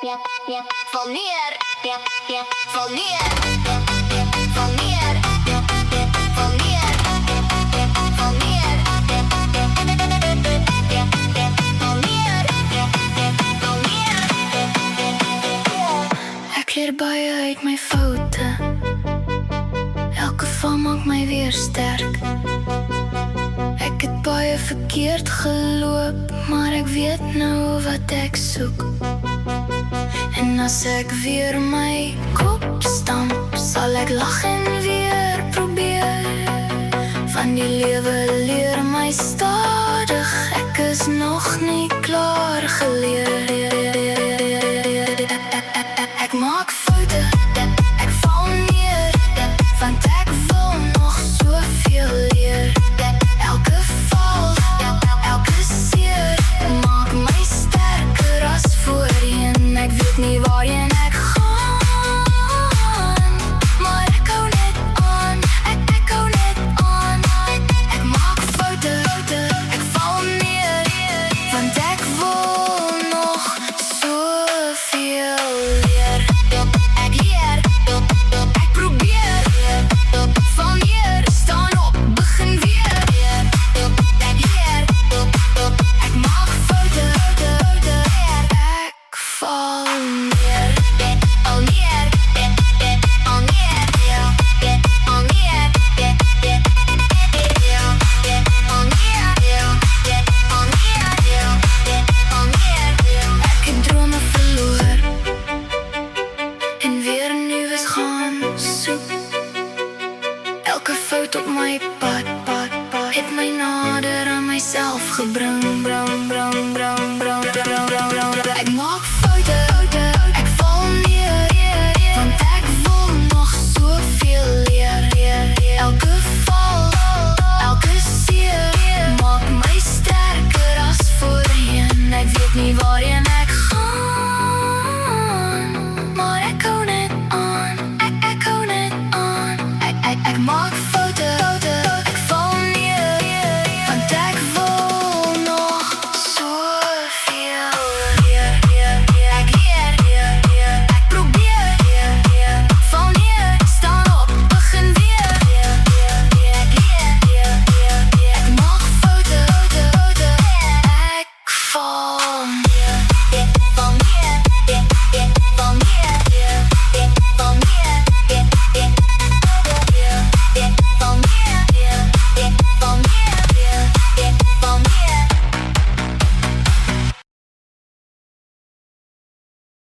Wanneer? Wanneer? Wanneer? Wanneer? Wanneer? Wanneer? Ek leer baie uit my foute. Elke val maak my weer sterk. Ek het baie verkeerd geloop, maar ek weet nou wat ek soek. En as ek weer my kop stamp, sal ek lag en weer probeer. Van die lewe leer my stadig, ek is nog nie klaar geleer. Ek maak